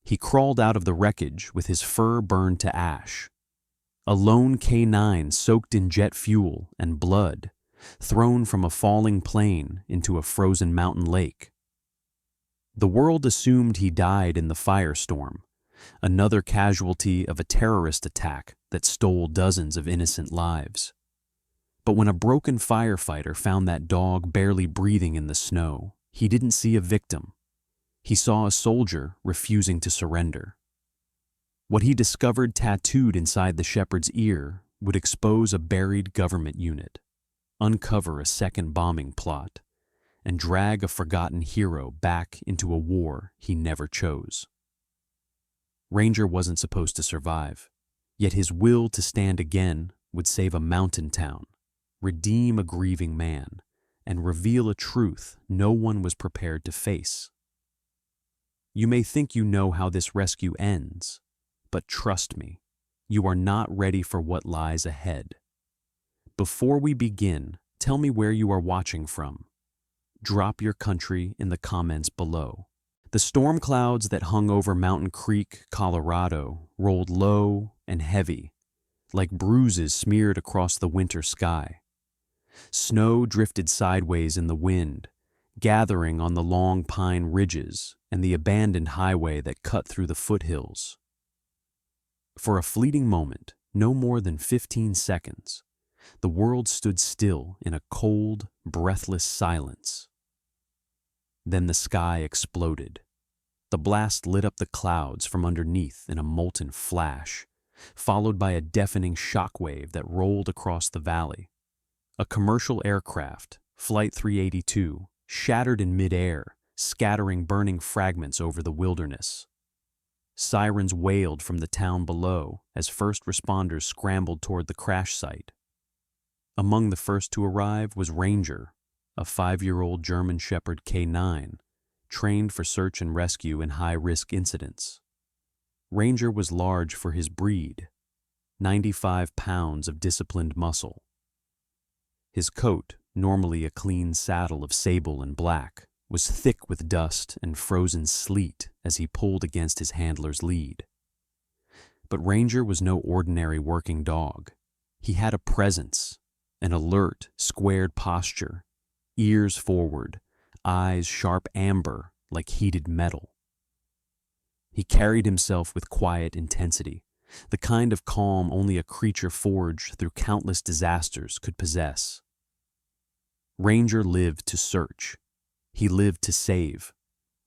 He crawled out of the wreckage with his fur burned to ash. A lone K9 soaked in jet fuel and blood, thrown from a falling plane into a frozen mountain lake. The world assumed he died in the firestorm, another casualty of a terrorist attack that stole dozens of innocent lives. But when a broken firefighter found that dog barely breathing in the snow, he didn't see a victim. He saw a soldier refusing to surrender. What he discovered tattooed inside the shepherd's ear would expose a buried government unit, uncover a second bombing plot, and drag a forgotten hero back into a war he never chose. Ranger wasn't supposed to survive, yet his will to stand again would save a mountain town, redeem a grieving man, and reveal a truth no one was prepared to face. You may think you know how this rescue ends, but trust me, you are not ready for what lies ahead. Before we begin, tell me where you are watching from. Drop your country in the comments below. The storm clouds that hung over Mountain Creek, Colorado, rolled low and heavy, like bruises smeared across the winter sky. Snow drifted sideways in the wind, gathering on the long pine ridges and the abandoned highway that cut through the foothills. For a fleeting moment, no more than 15 seconds, the world stood still in a cold, breathless silence. Then the sky exploded. The blast lit up the clouds from underneath in a molten flash, followed by a deafening shockwave that rolled across the valley. A commercial aircraft, Flight 382, shattered in midair, scattering burning fragments over the wilderness. Sirens wailed from the town below as first responders scrambled toward the crash site. Among the first to arrive was Ranger, a 5-year-old German Shepherd K9, trained for search and rescue in high-risk incidents. Ranger was large for his breed, 95 pounds of disciplined muscle. His coat, normally a clean saddle of sable and black, was thick with dust and frozen sleet as he pulled against his handler's lead. But Ranger was no ordinary working dog. He had a presence, an alert, squared posture, ears forward, eyes sharp amber like heated metal. He carried himself with quiet intensity, the kind of calm only a creature forged through countless disasters could possess. Ranger lived to search. He lived to save,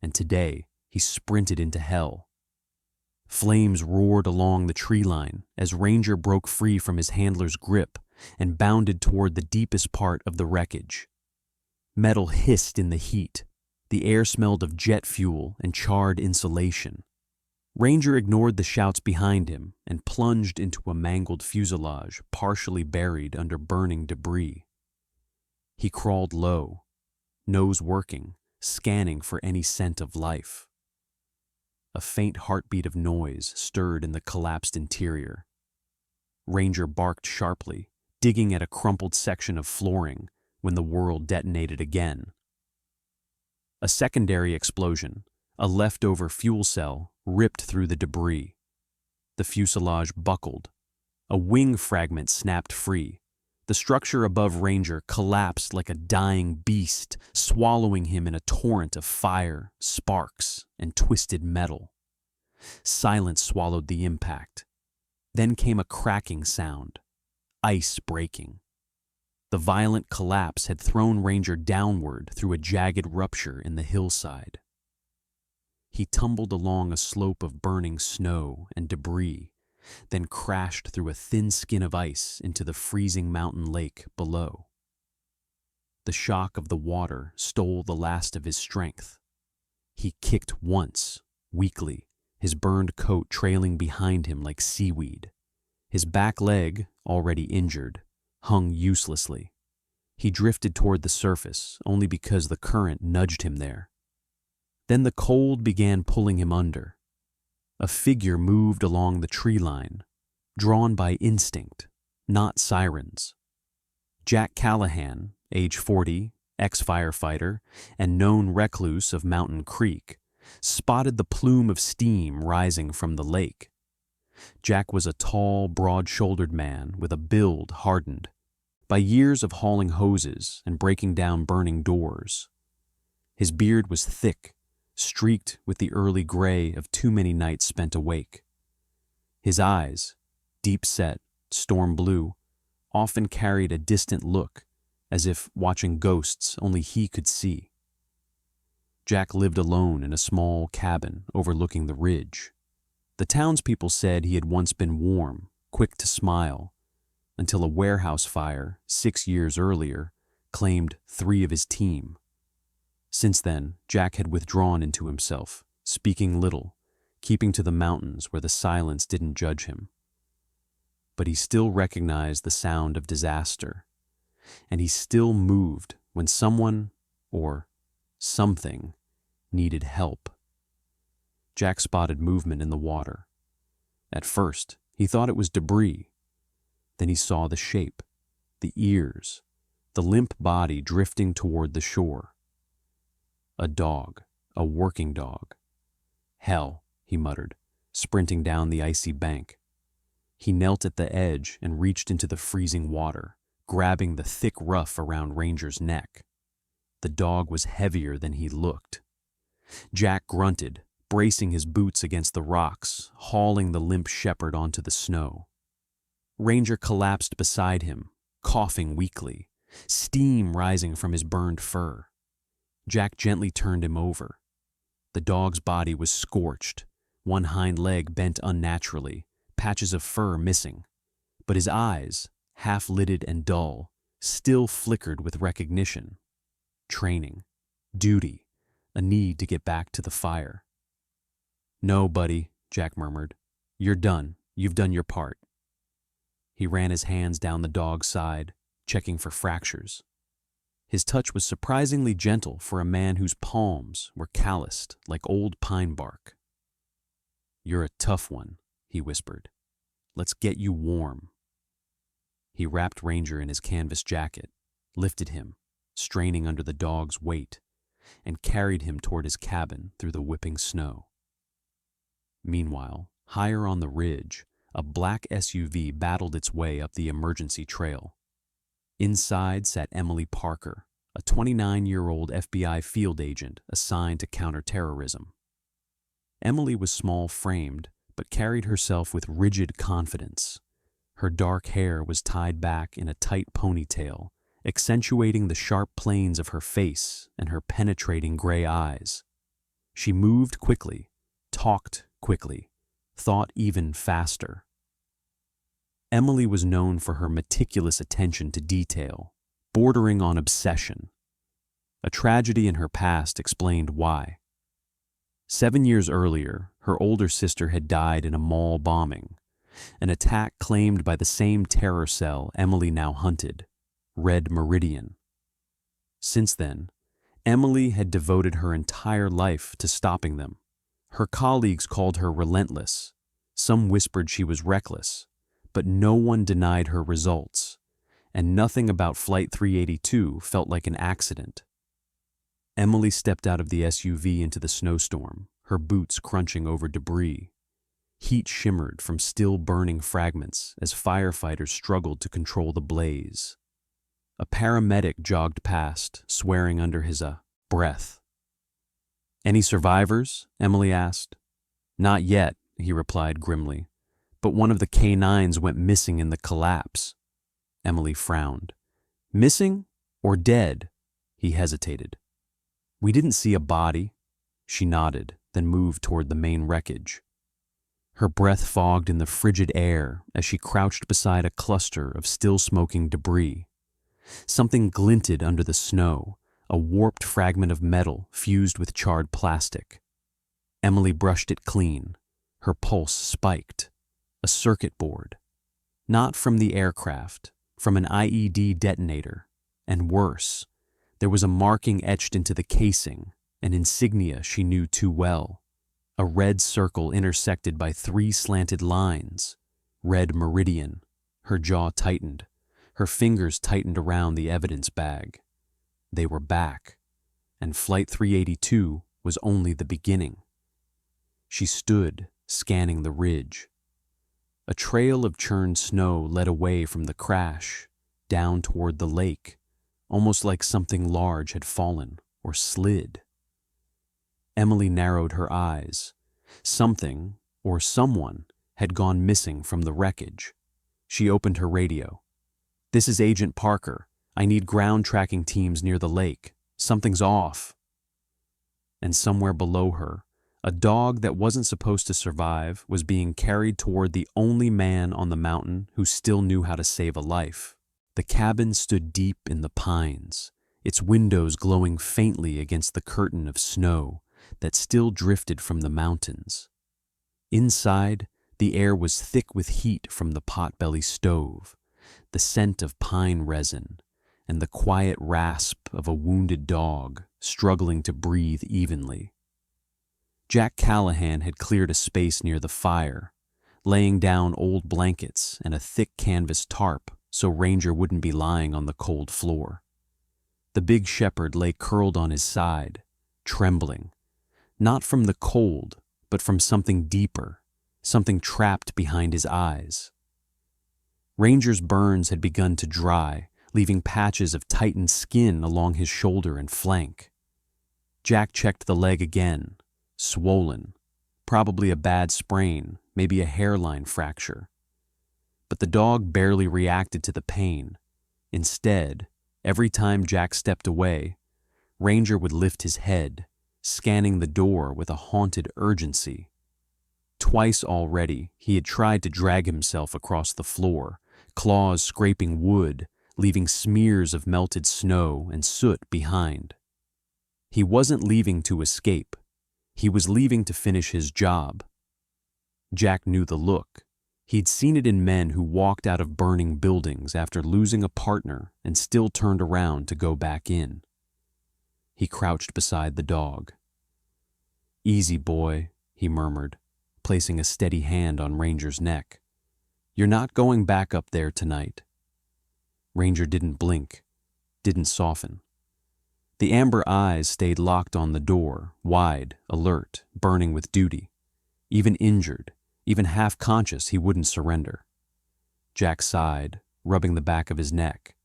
and today he sprinted into hell. Flames roared along the tree line as Ranger broke free from his handler's grip and bounded toward the deepest part of the wreckage. Metal hissed in the heat. The air smelled of jet fuel and charred insulation. Ranger ignored the shouts behind him and plunged into a mangled fuselage partially buried under burning debris. He crawled low, nose working, scanning for any scent of life. A faint heartbeat of noise stirred in the collapsed interior. Ranger barked sharply, digging at a crumpled section of flooring when the world detonated again. A secondary explosion, a leftover fuel cell, ripped through the debris. The fuselage buckled. A wing fragment snapped free. The structure above Ranger collapsed like a dying beast, swallowing him in a torrent of fire, sparks, and twisted metal. Silence swallowed the impact. Then came a cracking sound, ice breaking. The violent collapse had thrown Ranger downward through a jagged rupture in the hillside. He tumbled along a slope of burning snow and debris, then crashed through a thin skin of ice into the freezing mountain lake below. The shock of the water stole the last of his strength. He kicked once, weakly, his burned coat trailing behind him like seaweed. His back leg, already injured, hung uselessly. He drifted toward the surface only because the current nudged him there. Then the cold began pulling him under. A figure moved along the tree line, drawn by instinct, not sirens. Jack Callahan, age 40, ex-firefighter, and known recluse of Mountain Creek, spotted the plume of steam rising from the lake. Jack was a tall, broad-shouldered man with a build hardened by years of hauling hoses and breaking down burning doors. His beard was thick, streaked with the early gray of too many nights spent awake. His eyes, deep-set, storm blue, often carried a distant look, as if watching ghosts only he could see. Jack lived alone in a small cabin overlooking the ridge. The townspeople said he had once been warm, quick to smile, until a warehouse fire 6 years earlier claimed 3 of his team. Since then, Jack had withdrawn into himself, speaking little, keeping to the mountains where the silence didn't judge him. But he still recognized the sound of disaster, and he still moved when someone, or something, needed help. Jack spotted movement in the water. At first, he thought it was debris. Then he saw the shape, the ears, the limp body drifting toward the shore. A dog, a working dog. "Hell," he muttered, sprinting down the icy bank. He knelt at the edge and reached into the freezing water, grabbing the thick ruff around Ranger's neck. The dog was heavier than he looked. Jack grunted, bracing his boots against the rocks, hauling the limp shepherd onto the snow. Ranger collapsed beside him, coughing weakly, steam rising from his burned fur. Jack gently turned him over. The dog's body was scorched, one hind leg bent unnaturally, patches of fur missing. But his eyes, half-lidded and dull, still flickered with recognition. Training, duty, a need to get back to the fire. "No, buddy," Jack murmured. "You're done. You've done your part." He ran his hands down the dog's side, checking for fractures. His touch was surprisingly gentle for a man whose palms were calloused like old pine bark. "You're a tough one," he whispered. "Let's get you warm." He wrapped Ranger in his canvas jacket, lifted him, straining under the dog's weight, and carried him toward his cabin through the whipping snow. Meanwhile, higher on the ridge, a black SUV battled its way up the emergency trail. Inside sat Emily Parker, a 29-year-old FBI field agent assigned to counterterrorism. Emily was small-framed, but carried herself with rigid confidence. Her dark hair was tied back in a tight ponytail, accentuating the sharp planes of her face and her penetrating gray eyes. She moved quickly, talked quickly, thought even faster. Emily was known for her meticulous attention to detail, bordering on obsession. A tragedy in her past explained why. 7 years earlier, her older sister had died in a mall bombing, an attack claimed by the same terror cell Emily now hunted, Red Meridian. Since then, Emily had devoted her entire life to stopping them. Her colleagues called her relentless. Some whispered she was reckless, but no one denied her results, and nothing about Flight 382 felt like an accident. Emily stepped out of the SUV into the snowstorm, her boots crunching over debris. Heat shimmered from still burning fragments as firefighters struggled to control the blaze. A paramedic jogged past, swearing under his breath. "Any survivors?" Emily asked. "Not yet," he replied grimly. "But one of the K9s went missing in the collapse." Emily frowned. "Missing or dead?" He hesitated. "We didn't see a body." She nodded, then moved toward the main wreckage. Her breath fogged in the frigid air as she crouched beside a cluster of still-smoking debris. Something glinted under the snow, a warped fragment of metal fused with charred plastic. Emily brushed it clean. Her pulse spiked. A circuit board. Not from the aircraft, from an IED detonator. And worse, there was a marking etched into the casing, an insignia she knew too well. A red circle intersected by 3 slanted lines. Red Meridian. Her jaw tightened. Her fingers tightened around the evidence bag. They were back, and Flight 382 was only the beginning. She stood, scanning the ridge. A trail of churned snow led away from the crash, down toward the lake, almost like something large had fallen or slid. Emily narrowed her eyes. Something, or someone, had gone missing from the wreckage. She opened her radio. "This is Agent Parker. I need ground tracking teams near the lake. Something's off." And somewhere below her, a dog that wasn't supposed to survive was being carried toward the only man on the mountain who still knew how to save a life. The cabin stood deep in the pines, its windows glowing faintly against the curtain of snow that still drifted from the mountains. Inside, the air was thick with heat from the potbelly stove, the scent of pine resin, and the quiet rasp of a wounded dog struggling to breathe evenly. Jack Callahan had cleared a space near the fire, laying down old blankets and a thick canvas tarp so Ranger wouldn't be lying on the cold floor. The big shepherd lay curled on his side, trembling, not from the cold, but from something deeper, something trapped behind his eyes. Ranger's burns had begun to dry, leaving patches of tightened skin along his shoulder and flank. Jack checked the leg again, swollen, probably a bad sprain, maybe a hairline fracture. But the dog barely reacted to the pain. Instead, every time Jack stepped away, Ranger would lift his head, scanning the door with a haunted urgency. Twice already, he had tried to drag himself across the floor, claws scraping wood, leaving smears of melted snow and soot behind. He wasn't leaving to escape. He was leaving to finish his job. Jack knew the look. He'd seen it in men who walked out of burning buildings after losing a partner and still turned around to go back in. He crouched beside the dog. "Easy, boy," he murmured, placing a steady hand on Ranger's neck. "You're not going back up there tonight." Ranger didn't blink, didn't soften. The amber eyes stayed locked on the door, wide, alert, burning with duty. Even injured, even half-conscious, he wouldn't surrender. Jack sighed, rubbing the back of his neck.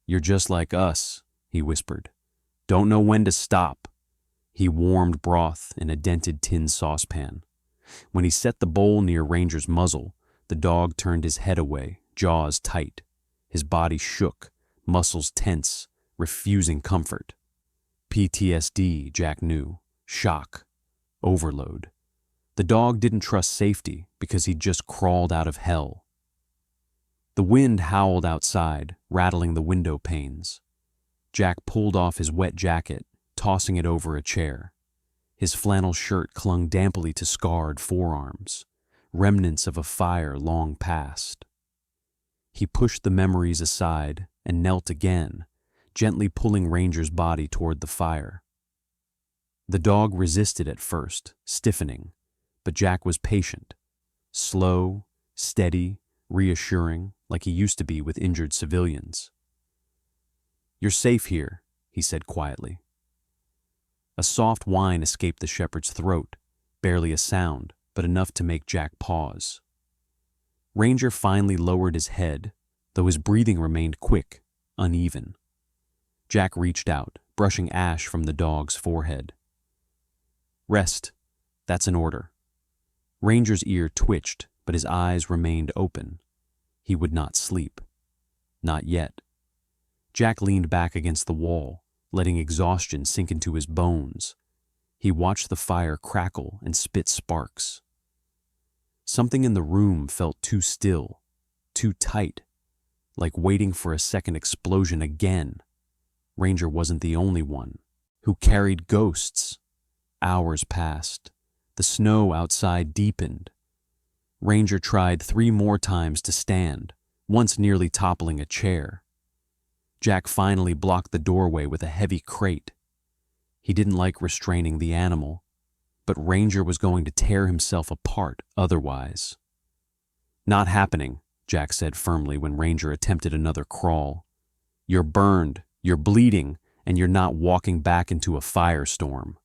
"You're just like us," he whispered. "Don't know when to stop." He warmed broth in a dented tin saucepan. When he set the bowl near Ranger's muzzle, the dog turned his head away, jaws tight. His body shook, muscles tense, refusing comfort. PTSD, Jack knew. Shock. Overload. The dog didn't trust safety because he'd just crawled out of hell. The wind howled outside, rattling the window panes. Jack pulled off his wet jacket, tossing it over a chair. His flannel shirt clung damply to scarred forearms, remnants of a fire long past. He pushed the memories aside and knelt again, gently pulling Ranger's body toward the fire. The dog resisted at first, stiffening, but Jack was patient, slow, steady, reassuring, like he used to be with injured civilians. "You're safe here," he said quietly. A soft whine escaped the shepherd's throat, barely a sound, but enough to make Jack pause. Ranger finally lowered his head, though his breathing remained quick, uneven. Jack reached out, brushing ash from the dog's forehead. "Rest. That's an order." Ranger's ear twitched, but his eyes remained open. He would not sleep. Not yet. Jack leaned back against the wall, letting exhaustion sink into his bones. He watched the fire crackle and spit sparks. Something in the room felt too still, too tight, like waiting for a second explosion again. Ranger wasn't the only one. Who carried ghosts? Hours passed. The snow outside deepened. Ranger tried 3 more times to stand, once nearly toppling a chair. Jack finally blocked the doorway with a heavy crate. He didn't like restraining the animal, but Ranger was going to tear himself apart otherwise. "Not happening," Jack said firmly when Ranger attempted another crawl. "You're burned, you're bleeding, and you're not walking back into a firestorm."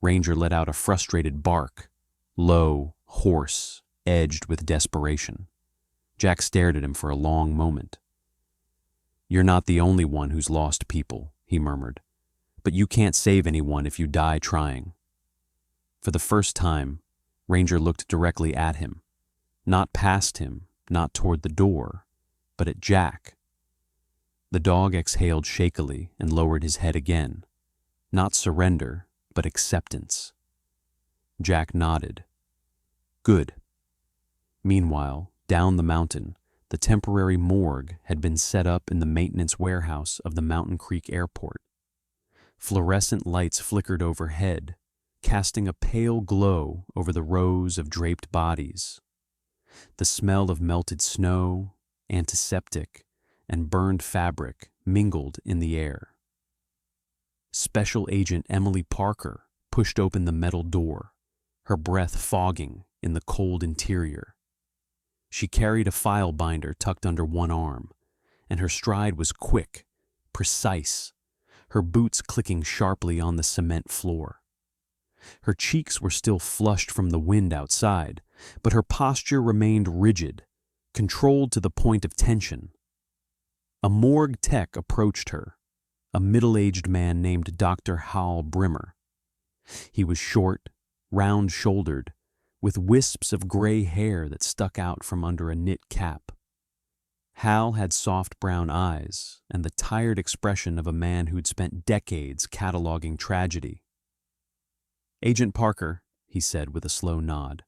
Ranger let out a frustrated bark, low, hoarse, edged with desperation. Jack stared at him for a long moment. "You're not the only one who's lost people," he murmured. "But you can't save anyone if you die trying." For the first time, Ranger looked directly at him, not past him, not toward the door, but at Jack. The dog exhaled shakily and lowered his head again. Not surrender, but acceptance. Jack nodded. "Good." Meanwhile, down the mountain, the temporary morgue had been set up in the maintenance warehouse of the Mountain Creek Airport. Fluorescent lights flickered overhead, casting a pale glow over the rows of draped bodies. The smell of melted snow, antiseptic, and burned fabric mingled in the air. Special Agent Emily Parker pushed open the metal door, her breath fogging in the cold interior. She carried a file binder tucked under one arm, and her stride was quick, precise, her boots clicking sharply on the cement floor. Her cheeks were still flushed from the wind outside, but her posture remained rigid, controlled to the point of tension. A morgue tech approached her, a middle-aged man named Dr. Hal Brimmer. He was short, round-shouldered, with wisps of gray hair that stuck out from under a knit cap. Hal had soft brown eyes and the tired expression of a man who'd spent decades cataloging tragedy. "Agent Parker," he said with a slow nod.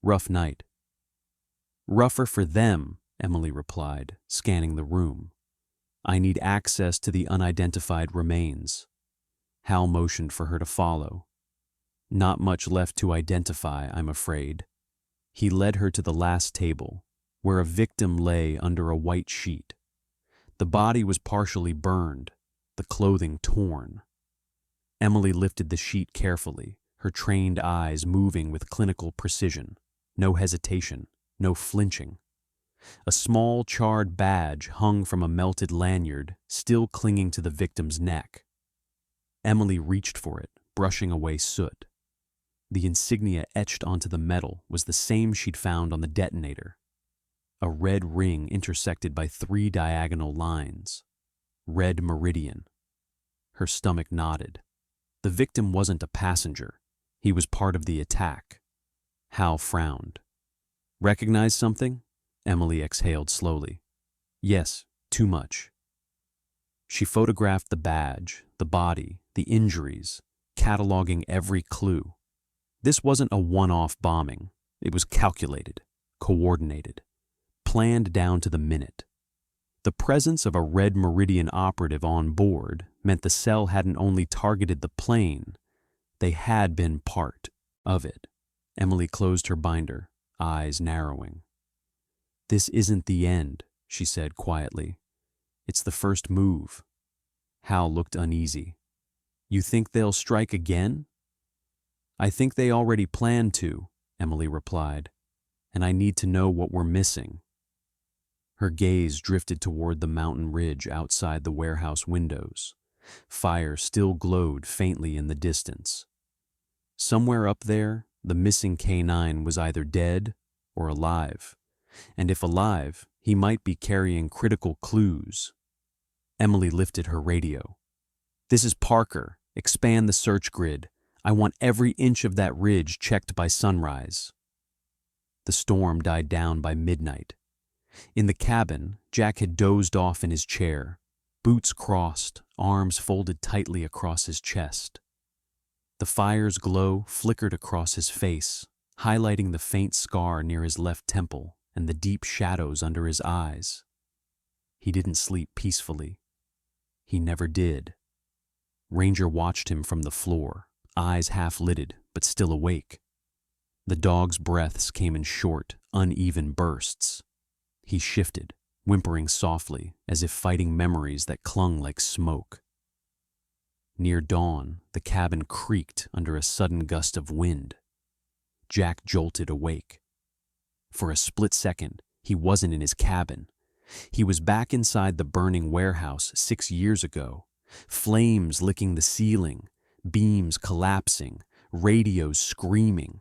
"Rough night." "Rougher for them," Emily replied, scanning the room. "I need access to the unidentified remains." Hal motioned for her to follow. "Not much left to identify, I'm afraid." He led her to the last table, where a victim lay under a white sheet. The body was partially burned, the clothing torn. Emily lifted the sheet carefully, her trained eyes moving with clinical precision. No hesitation, no flinching. A small charred badge hung from a melted lanyard, still clinging to the victim's neck. Emily reached for it, brushing away soot. The insignia etched onto the metal was the same she'd found on the detonator. A red ring intersected by 3 diagonal lines. Red meridian. Her stomach knotted. The victim wasn't a passenger. He was part of the attack. Hal frowned. "Recognize something?" Emily exhaled slowly. "Yes, too much." She photographed the badge, the body, the injuries, cataloging every clue. This wasn't a one-off bombing. It was calculated, coordinated, planned down to the minute. The presence of a Red Meridian operative on board meant the cell hadn't only targeted the plane, they had been part of it. Emily closed her binder, eyes narrowing. "This isn't the end," she said quietly. "It's the first move." Hal looked uneasy. "You think they'll strike again?" "I think they already planned to," Emily replied, "and I need to know what we're missing." Her gaze drifted toward the mountain ridge outside the warehouse windows. Fire still glowed faintly in the distance. Somewhere up there, the missing K9 was either dead or alive, and if alive, he might be carrying critical clues. Emily lifted her radio. "This is Parker. Expand the search grid. I want every inch of that ridge checked by sunrise." The storm died down by midnight. In the cabin, Jack had dozed off in his chair, boots crossed, arms folded tightly across his chest. The fire's glow flickered across his face, highlighting the faint scar near his left temple and the deep shadows under his eyes. He didn't sleep peacefully. He never did. Ranger watched him from the floor, eyes half-lidded but still awake. The dog's breaths came in short, uneven bursts. He shifted, whimpering softly, as if fighting memories that clung like smoke. Near dawn, the cabin creaked under a sudden gust of wind. Jack jolted awake. For a split second, he wasn't in his cabin. He was back inside the burning warehouse 6 years ago, flames licking the ceiling, beams collapsing, radios screaming.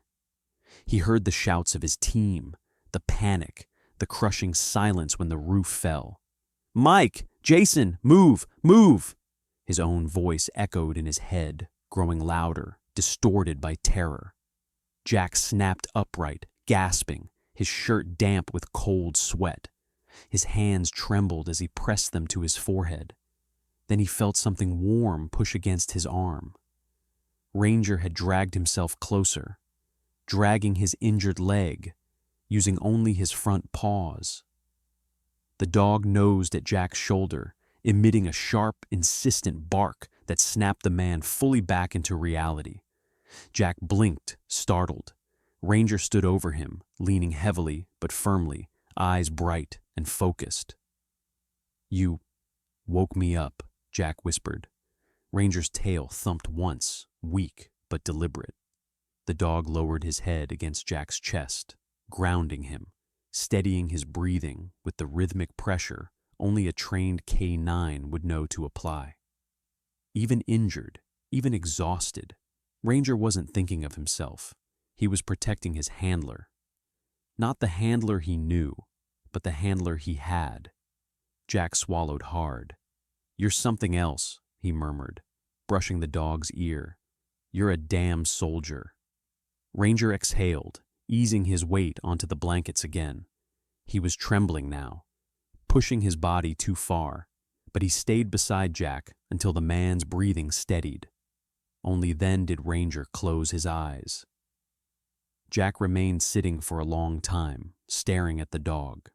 He heard the shouts of his team, the panic, the crushing silence when the roof fell. "Mike! Jason! Move! Move!" His own voice echoed in his head, growing louder, distorted by terror. Jack snapped upright, gasping, his shirt damp with cold sweat. His hands trembled as he pressed them to his forehead. Then he felt something warm push against his arm. Ranger had dragged himself closer, dragging his injured leg, using only his front paws. The dog nosed at Jack's shoulder, emitting a sharp, insistent bark that snapped the man fully back into reality. Jack blinked, startled. Ranger stood over him, leaning heavily but firmly, eyes bright and focused. "You woke me up," Jack whispered. Ranger's tail thumped once, weak but deliberate. The dog lowered his head against Jack's chest, grounding him, steadying his breathing with the rhythmic pressure only a trained K9 would know to apply. Even injured, even exhausted, Ranger wasn't thinking of himself. He was protecting his handler. Not the handler he knew, but the handler he had. Jack swallowed hard. "You're something else," he murmured, brushing the dog's ear. "You're a damn soldier." Ranger exhaled, easing his weight onto the blankets again. He was trembling now, pushing his body too far, but he stayed beside Jack until the man's breathing steadied. Only then did Ranger close his eyes. Jack remained sitting for a long time, staring at the dog.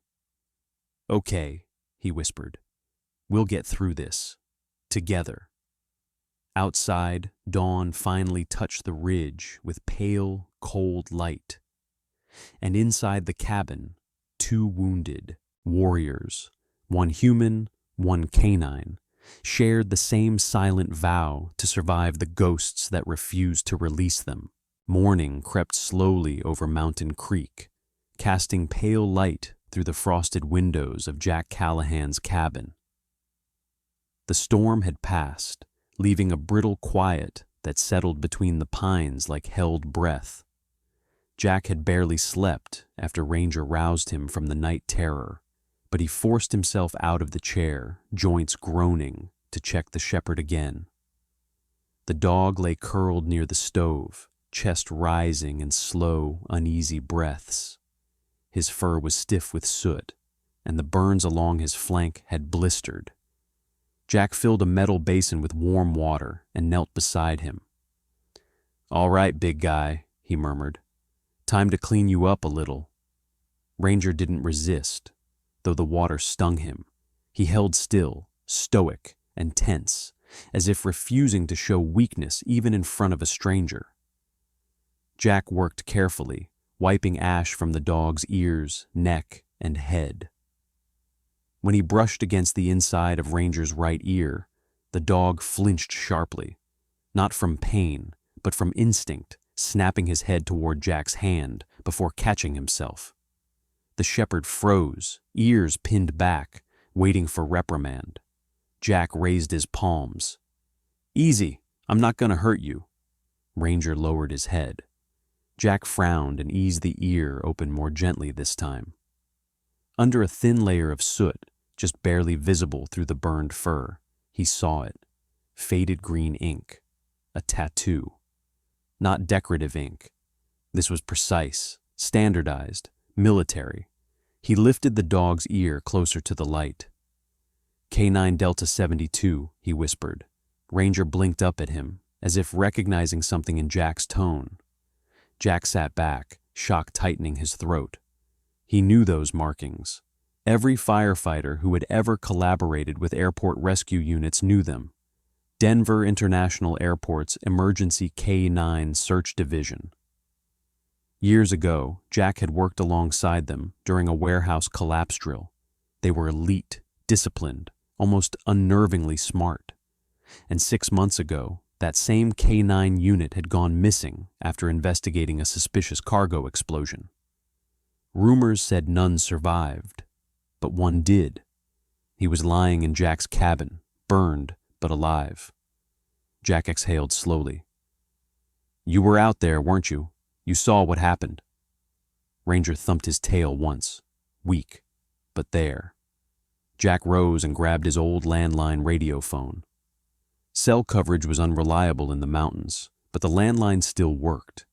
"Okay," he whispered. "We'll get through this. Together." Outside, dawn finally touched the ridge with pale, cold light. And inside the cabin, two wounded warriors, one human, one canine, shared the same silent vow to survive the ghosts that refused to release them. Morning crept slowly over Mountain Creek, casting pale light through the frosted windows of Jack Callahan's cabin. The storm had passed, leaving a brittle quiet that settled between the pines like held breath. Jack had barely slept after Ranger roused him from the night terror, but he forced himself out of the chair, joints groaning, to check the shepherd again. The dog lay curled near the stove, chest rising in slow, uneasy breaths. His fur was stiff with soot, and the burns along his flank had blistered. Jack filled a metal basin with warm water and knelt beside him. "All right, big guy," he murmured. "Time to clean you up a little." Ranger didn't resist, though the water stung him. He held still, stoic and tense, as if refusing to show weakness even in front of a stranger. Jack worked carefully, wiping ash from the dog's ears, neck, and head. When he brushed against the inside of Ranger's right ear, the dog flinched sharply, not from pain, but from instinct, snapping his head toward Jack's hand before catching himself. The shepherd froze, ears pinned back, waiting for reprimand. Jack raised his palms. "Easy, I'm not gonna hurt you." Ranger lowered his head. Jack frowned and eased the ear open more gently this time. Under a thin layer of soot, just barely visible through the burned fur, he saw it. Faded green ink. A tattoo. Not decorative ink. This was precise, standardized, military. He lifted the dog's ear closer to the light. "K9 Delta 72, he whispered. Ranger blinked up at him, as if recognizing something in Jack's tone. Jack sat back, shock tightening his throat. He knew those markings. Every firefighter who had ever collaborated with airport rescue units knew them. Denver International Airport's Emergency K9 Search Division. Years ago, Jack had worked alongside them during a warehouse collapse drill. They were elite, disciplined, almost unnervingly smart. And 6 months ago, that same K9 unit had gone missing after investigating a suspicious cargo explosion. Rumors said none survived, but one did. He was lying in Jack's cabin, burned but alive. Jack exhaled slowly. You were out there, weren't you? You saw what happened. Ranger thumped his tail once, weak, but there. Jack rose and grabbed his old landline radio phone. Cell coverage was unreliable in the mountains, but the landline still worked.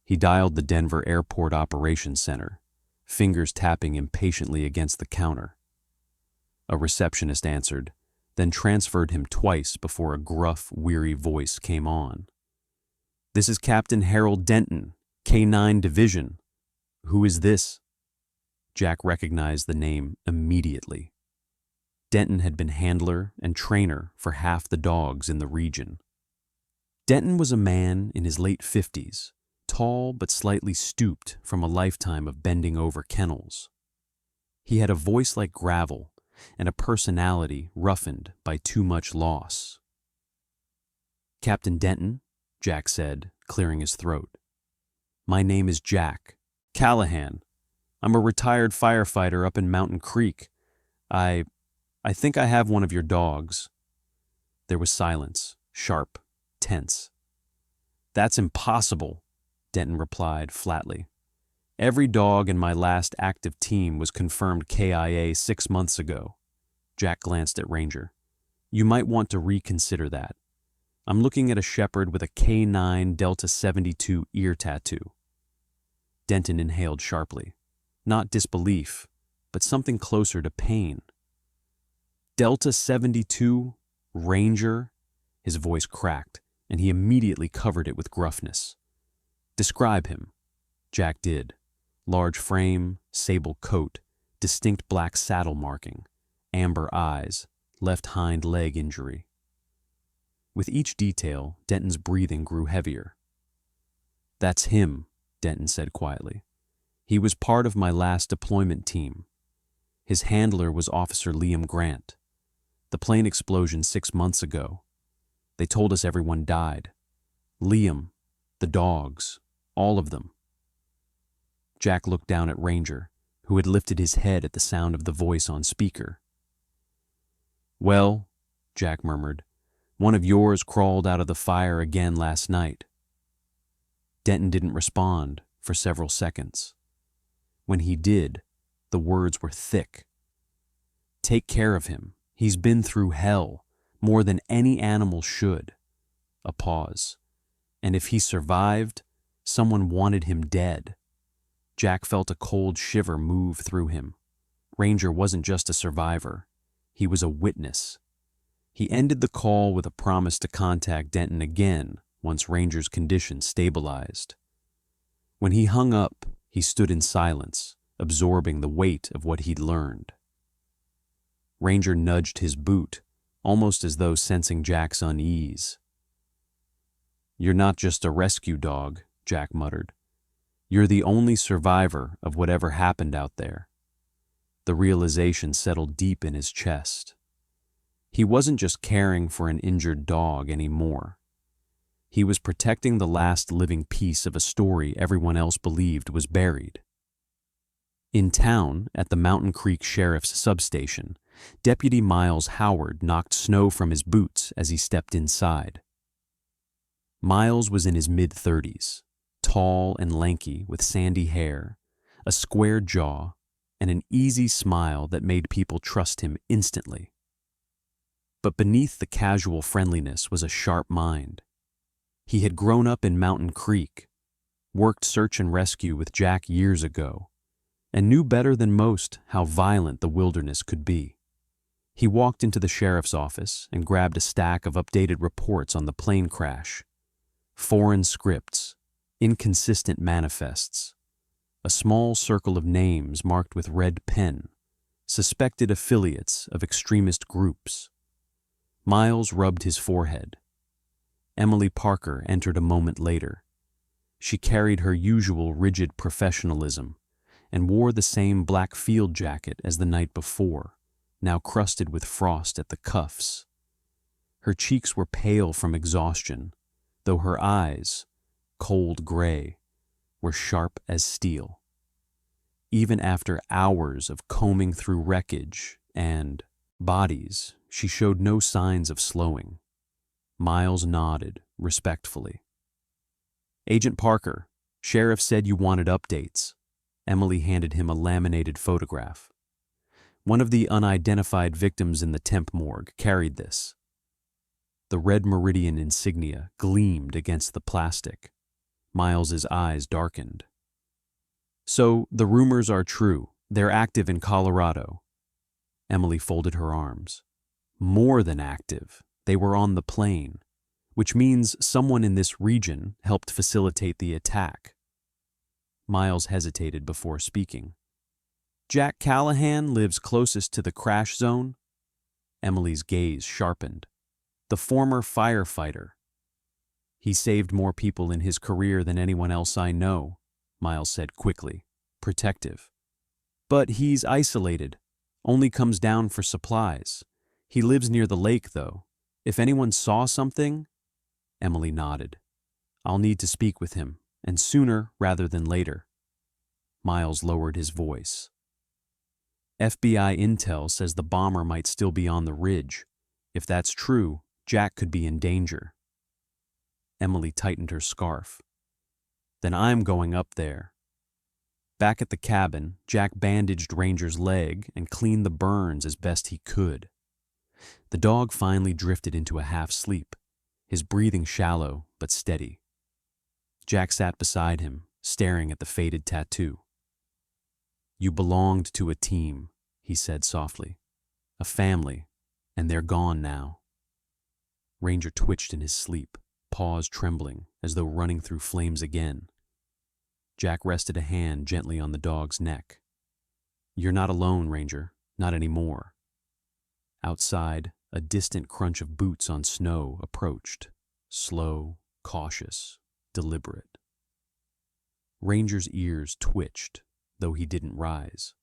He dialed the Denver Airport Operations Center, fingers tapping impatiently against the counter. A receptionist answered, then transferred him twice before a gruff, weary voice came on. This is Captain Harold Denton, K-9 Division. Who is this? Jack recognized the name immediately. Denton had been handler and trainer for half the dogs in the region. Denton was a man in his late 50s, tall but slightly stooped from a lifetime of bending over kennels. He had a voice like gravel and a personality roughened by too much loss. Captain Denton, Jack said, clearing his throat. My name is Jack Callahan. I'm a retired firefighter up in Mountain Creek. I think I have one of your dogs. There was silence, sharp, tense. That's impossible, Denton replied flatly. Every dog in my last active team was confirmed KIA 6 months ago. Jack glanced at Ranger. You might want to reconsider that. I'm looking at a shepherd with a K9 Delta 72 ear tattoo. Denton inhaled sharply. Not disbelief, but something closer to pain. Delta 72? Ranger? His voice cracked, and he immediately covered it with gruffness. Describe him. Jack did. Large frame, sable coat, distinct black saddle marking, amber eyes, left hind leg injury. With each detail, Denton's breathing grew heavier. That's him, Denton said quietly. He was part of my last deployment team. His handler was Officer Liam Grant. The plane explosion 6 months ago. They told us everyone died. Liam, the dogs, all of them. Jack looked down at Ranger, who had lifted his head at the sound of the voice on speaker. Well, Jack murmured, one of yours crawled out of the fire again last night. Denton didn't respond for several seconds. When he did, the words were thick. Take care of him. He's been through hell, more than any animal should. A pause. And if he survived, someone wanted him dead. Jack felt a cold shiver move through him. Ranger wasn't just a survivor. He was a witness. He ended the call with a promise to contact Denton again once Ranger's condition stabilized. When he hung up, he stood in silence, absorbing the weight of what he'd learned. Ranger nudged his boot, almost as though sensing Jack's unease. You're not just a rescue dog, Jack muttered. You're the only survivor of whatever happened out there. The realization settled deep in his chest. He wasn't just caring for an injured dog anymore. He was protecting the last living piece of a story everyone else believed was buried. In town, at the Mountain Creek Sheriff's substation, Deputy Miles Howard knocked snow from his boots as he stepped inside. Miles was in his mid-30s, tall and lanky with sandy hair, a square jaw, and an easy smile that made people trust him instantly. But beneath the casual friendliness was a sharp mind. He had grown up in Mountain Creek, worked search and rescue with Jack years ago, and knew better than most how violent the wilderness could be. He walked into the sheriff's office and grabbed a stack of updated reports on the plane crash. Foreign scripts, inconsistent manifests, a small circle of names marked with red pen, suspected affiliates of extremist groups. Miles rubbed his forehead. Emily Parker entered a moment later. She carried her usual rigid professionalism and wore the same black field jacket as the night before, now crusted with frost at the cuffs. Her cheeks were pale from exhaustion, though her eyes, cold gray, were sharp as steel. Even after hours of combing through wreckage and bodies, she showed no signs of slowing. Miles nodded respectfully. Agent Parker, Sheriff said you wanted updates. Emily handed him a laminated photograph. One of the unidentified victims in the temp morgue carried this. The red meridian insignia gleamed against the plastic. Miles's eyes darkened. So, the rumors are true. They're active in Colorado. Emily folded her arms. More than active. They were on the plane, which means someone in this region helped facilitate the attack. Miles hesitated before speaking. Jack Callahan lives closest to the crash zone? Emily's gaze sharpened. The former firefighter. He saved more people in his career than anyone else I know, Miles said quickly, protective. But he's isolated, only comes down for supplies. He lives near the lake, though. If anyone saw something, Emily nodded. I'll need to speak with him, and sooner rather than later. Miles lowered his voice. FBI intel says the bomber might still be on the ridge. If that's true, Jack could be in danger. Emily tightened her scarf. Then I'm going up there. Back at the cabin, Jack bandaged Ranger's leg and cleaned the burns as best he could. The dog finally drifted into a half-sleep, his breathing shallow but steady. Jack sat beside him, staring at the faded tattoo. You belonged to a team, he said softly. A family, and they're gone now. Ranger twitched in his sleep, paws trembling as though running through flames again. Jack rested a hand gently on the dog's neck. You're not alone, Ranger, not anymore. Outside, a distant crunch of boots on snow approached, slow, cautious, deliberate. Ranger's ears twitched, though he didn't rise.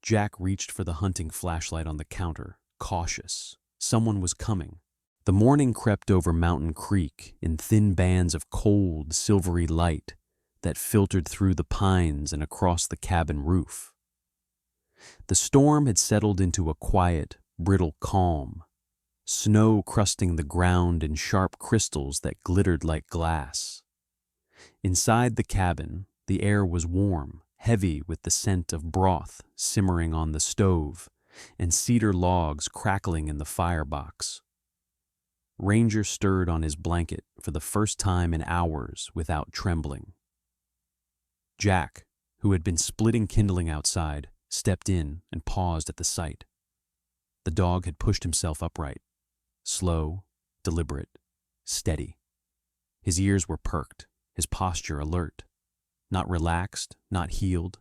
Jack reached for the hunting flashlight on the counter, cautious. Someone was coming. The morning crept over Mountain Creek in thin bands of cold, silvery light that filtered through the pines and across the cabin roof. The storm had settled into a quiet, brittle calm, snow crusting the ground in sharp crystals that glittered like glass. Inside the cabin, the air was warm, heavy with the scent of broth simmering on the stove and cedar logs crackling in the firebox. Ranger stirred on his blanket for the first time in hours without trembling. Jack, who had been splitting kindling outside, stepped in and paused at the sight. The dog had pushed himself upright, slow, deliberate, steady. His ears were perked, his posture alert, not relaxed, not healed,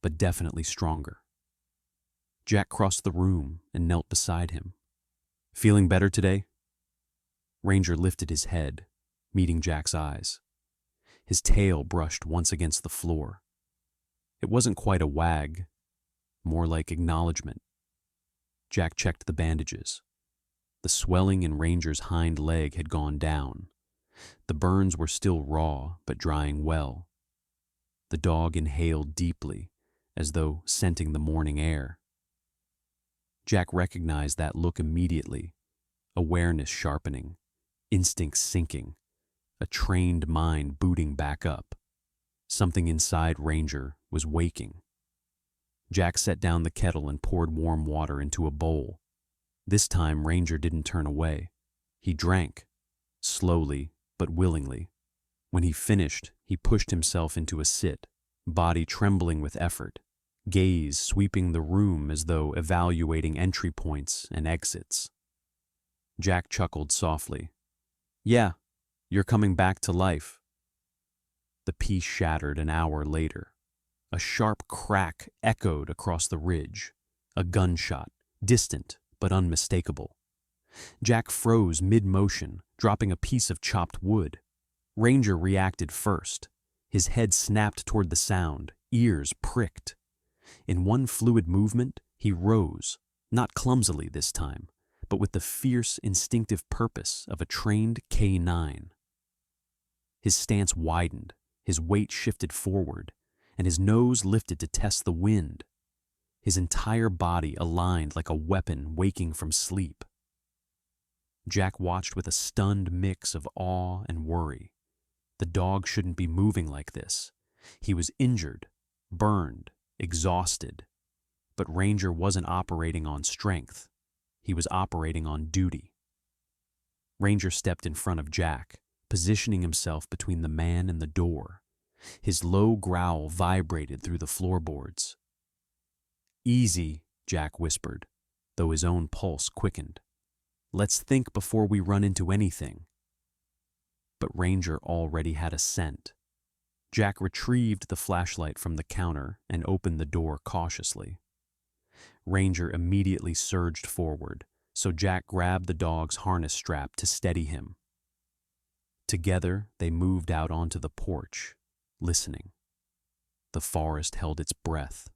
but definitely stronger. Jack crossed the room and knelt beside him. Feeling better today? Ranger lifted his head, meeting Jack's eyes. His tail brushed once against the floor. It wasn't quite a wag, more like acknowledgement. Jack checked the bandages. The swelling in Ranger's hind leg had gone down. The burns were still raw, but drying well. The dog inhaled deeply, as though scenting the morning air. Jack recognized that look immediately, awareness sharpening, instincts sinking, a trained mind booting back up. Something inside Ranger was waking. Jack set down the kettle and poured warm water into a bowl. This time Ranger didn't turn away. He drank, slowly but willingly. When he finished, he pushed himself into a sit, body trembling with effort, gaze sweeping the room as though evaluating entry points and exits. Jack chuckled softly. Yeah, you're coming back to life. The piece shattered an hour later. A sharp crack echoed across the ridge. A gunshot, distant but unmistakable. Jack froze mid-motion, dropping a piece of chopped wood. Ranger reacted first. His head snapped toward the sound, ears pricked. In one fluid movement, he rose, not clumsily this time, but with the fierce, instinctive purpose of a trained K9. His stance widened, his weight shifted forward, and his nose lifted to test the wind. His entire body aligned like a weapon waking from sleep. Jack watched with a stunned mix of awe and worry. The dog shouldn't be moving like this. He was injured, burned, exhausted. But Ranger wasn't operating on strength. He was operating on duty. Ranger stepped in front of Jack, positioning himself between the man and the door. His low growl vibrated through the floorboards. "Easy," Jack whispered, though his own pulse quickened. "Let's think before we run into anything." But Ranger already had a scent. Jack retrieved the flashlight from the counter and opened the door cautiously. Ranger immediately surged forward, so Jack grabbed the dog's harness strap to steady him. Together, they moved out onto the porch, listening. The forest held its breath.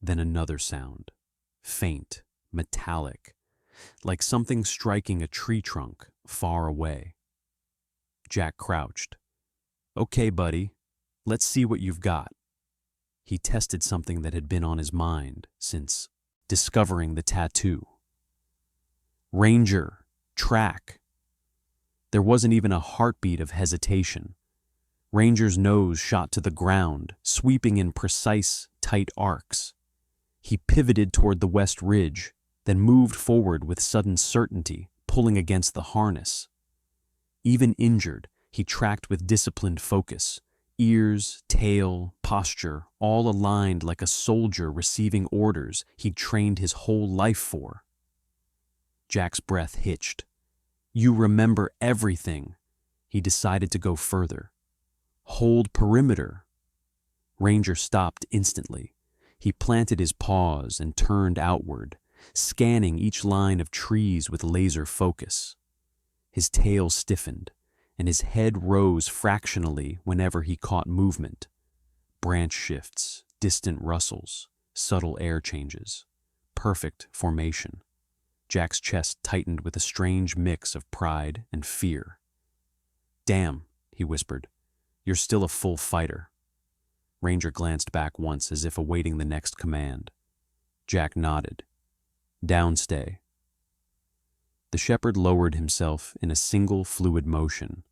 Then another sound, faint, metallic, like something striking a tree trunk far away. Jack crouched. "Okay, buddy, let's see what you've got." He tested something that had been on his mind since discovering the tattoo. Ranger, track. There wasn't even a heartbeat of hesitation. Ranger's nose shot to the ground, sweeping in precise, tight arcs. He pivoted toward the west ridge, then moved forward with sudden certainty, pulling against the harness. Even injured, he tracked with disciplined focus. Ears, tail, posture, all aligned like a soldier receiving orders he'd trained his whole life for. Jack's breath hitched. "You remember everything." He decided to go further. "Hold perimeter." Ranger stopped instantly. He planted his paws and turned outward, scanning each line of trees with laser focus. His tail stiffened, and his head rose fractionally whenever he caught movement. Branch shifts, distant rustles, subtle air changes. Perfect formation. Jack's chest tightened with a strange mix of pride and fear. "Damn," he whispered. "You're still a full fighter." Ranger glanced back once as if awaiting the next command. Jack nodded. "Downstay." The shepherd lowered himself in a single fluid motion,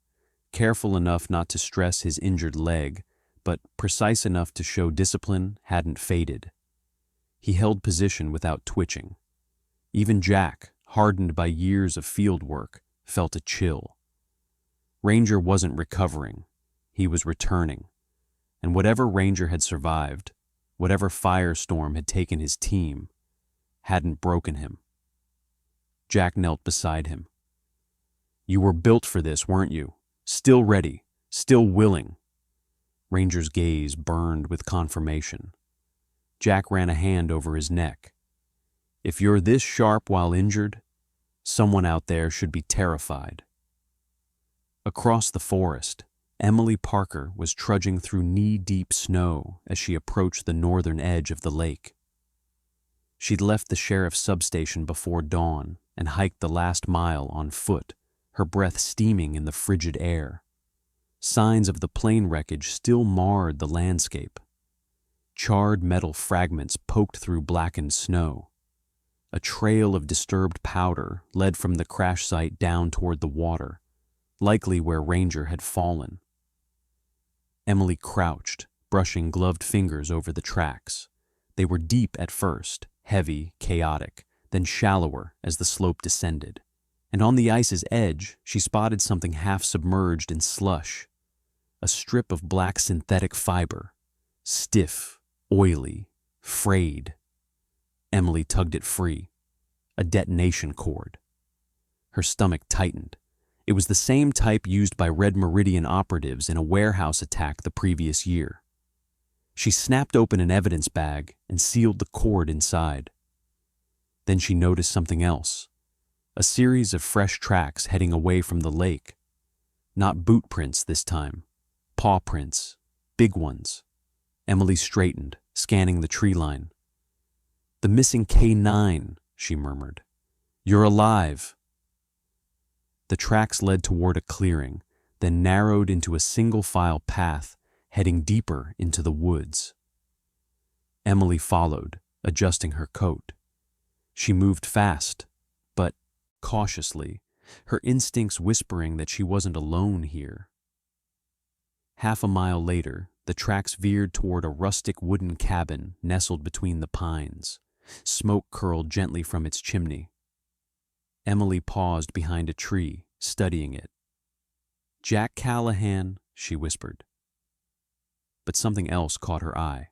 careful enough not to stress his injured leg, but precise enough to show discipline hadn't faded. He held position without twitching. Even Jack, hardened by years of field work, felt a chill. Ranger wasn't recovering. He was returning. And whatever Ranger had survived, whatever firestorm had taken his team, hadn't broken him. Jack knelt beside him. "You were built for this, weren't you? Still ready, still willing." Ranger's gaze burned with confirmation. Jack ran a hand over his neck. "If you're this sharp while injured, someone out there should be terrified." Across the forest, Emily Parker was trudging through knee-deep snow as she approached the northern edge of the lake. She'd left the sheriff's substation before dawn and hiked the last mile on foot, her breath steaming in the frigid air. Signs of the plane wreckage still marred the landscape. Charred metal fragments poked through blackened snow. A trail of disturbed powder led from the crash site down toward the water, likely where Ranger had fallen. Emily crouched, brushing gloved fingers over the tracks. They were deep at first, heavy, chaotic, then shallower as the slope descended. And on the ice's edge, she spotted something half submerged in slush. A strip of black synthetic fiber, stiff, oily, frayed. Emily tugged it free. A detonation cord. Her stomach tightened. It was the same type used by Red Meridian operatives in a warehouse attack the previous year. She snapped open an evidence bag and sealed the cord inside. Then she noticed something else. A series of fresh tracks heading away from the lake. Not boot prints this time. Paw prints. Big ones. Emily straightened, scanning the tree line. "The missing K9, she murmured. "You're alive." The tracks led toward a clearing, then narrowed into a single-file path heading deeper into the woods. Emily followed, adjusting her coat. She moved fast, but cautiously, her instincts whispering that she wasn't alone here. Half a mile later, the tracks veered toward a rustic wooden cabin nestled between the pines. Smoke curled gently from its chimney. Emily paused behind a tree, studying it. "Jack Callahan," she whispered. But something else caught her eye.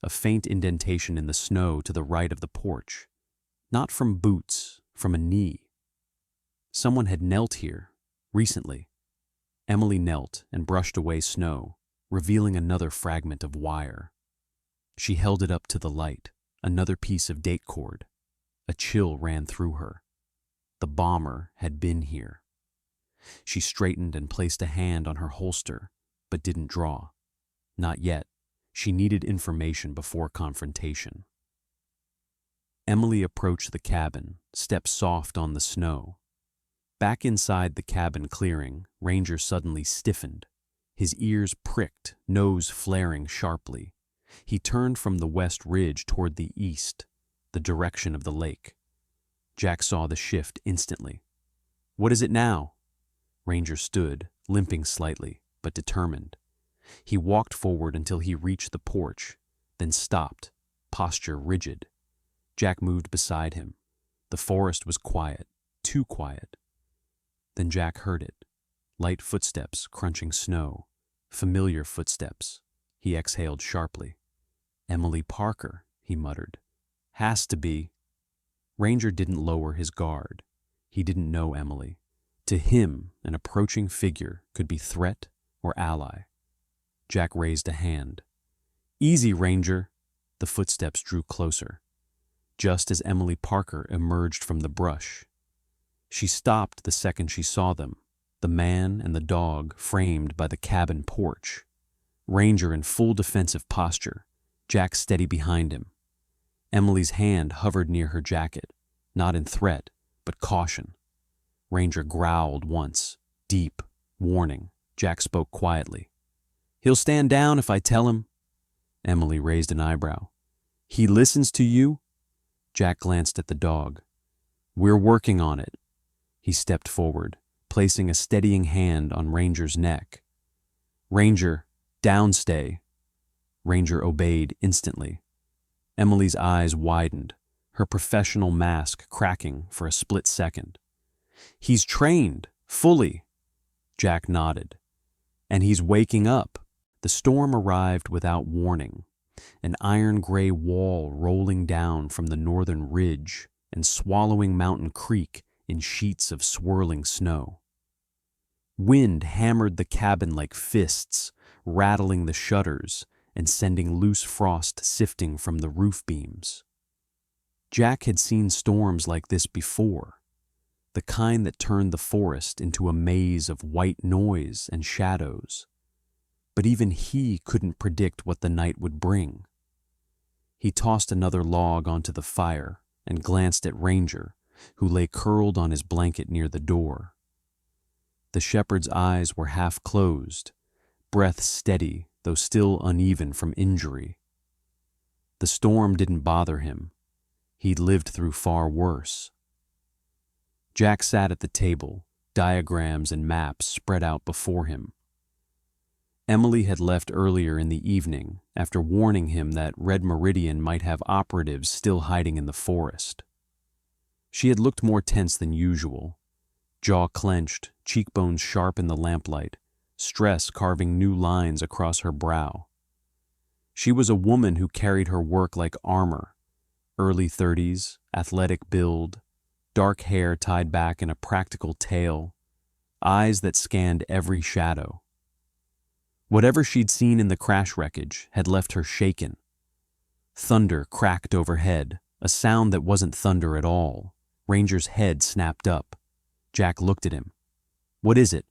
A faint indentation in the snow to the right of the porch. Not from boots, from a knee. Someone had knelt here, recently. Emily knelt and brushed away snow, revealing another fragment of wire. She held it up to the light, another piece of date cord. A chill ran through her. The bomber had been here. She straightened and placed a hand on her holster, but didn't draw. Not yet. She needed information before confrontation. Emily approached the cabin, stepped soft on the snow. Back inside the cabin clearing, Ranger suddenly stiffened. His ears pricked, nose flaring sharply. He turned from the west ridge toward the east, the direction of the lake. Jack saw the shift instantly. "What is it now?" Ranger stood, limping slightly, but determined. He walked forward until he reached the porch, then stopped, posture rigid. Jack moved beside him. The forest was quiet, too quiet. Then Jack heard it. Light footsteps crunching snow. Familiar footsteps. He exhaled sharply. "Emily Parker," he muttered. "Has to be." Ranger didn't lower his guard. He didn't know Emily. To him, an approaching figure could be threat or ally. Jack raised a hand. "Easy, Ranger." The footsteps drew closer. Just as Emily Parker emerged from the brush. She stopped the second she saw them, the man and the dog framed by the cabin porch. Ranger in full defensive posture, Jack steady behind him. Emily's hand hovered near her jacket, not in threat, but caution. Ranger growled once, deep, warning. Jack spoke quietly. "He'll stand down if I tell him." Emily raised an eyebrow. "He listens to you?" Jack glanced at the dog. "We're working on it." He stepped forward, placing a steadying hand on Ranger's neck. "Ranger, downstay." Ranger obeyed instantly. Emily's eyes widened, her professional mask cracking for a split second. "He's trained, fully." Jack nodded. "And he's waking up." The storm arrived without warning, an iron-gray wall rolling down from the northern ridge and swallowing Mountain Creek in sheets of swirling snow. Wind hammered the cabin like fists, rattling the shutters and sending loose frost sifting from the roof beams. Jack had seen storms like this before, the kind that turned the forest into a maze of white noise and shadows. But even he couldn't predict what the night would bring. He tossed another log onto the fire and glanced at Ranger, who lay curled on his blanket near the door. The shepherd's eyes were half closed, breath steady, though still uneven from injury. The storm didn't bother him. He'd lived through far worse. Jack sat at the table, diagrams and maps spread out before him. Emily had left earlier in the evening after warning him that Red Meridian might have operatives still hiding in the forest. She had looked more tense than usual, jaw clenched, cheekbones sharp in the lamplight, stress carving new lines across her brow. She was a woman who carried her work like armor, early 30s, athletic build, dark hair tied back in a practical tail, eyes that scanned every shadow. Whatever she'd seen in the crash wreckage had left her shaken. Thunder cracked overhead, a sound that wasn't thunder at all. Ranger's head snapped up. Jack looked at him. "What is it?"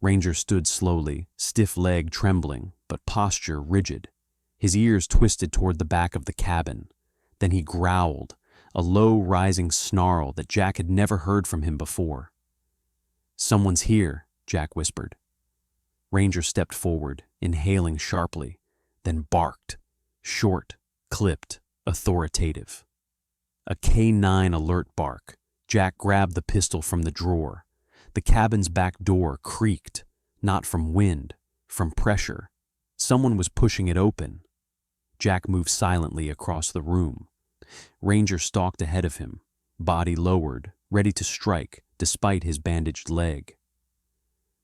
Ranger stood slowly, stiff leg trembling, but posture rigid. His ears twisted toward the back of the cabin. Then he growled, a low rising snarl that Jack had never heard from him before. "Someone's here," Jack whispered. Ranger stepped forward, inhaling sharply, then barked, short, clipped, authoritative. A K9 alert bark. Jack grabbed the pistol from the drawer, The cabin's back door creaked, not from wind, from pressure. Someone was pushing it open. Jack moved silently across the room. Ranger stalked ahead of him, body lowered, ready to strike despite his bandaged leg.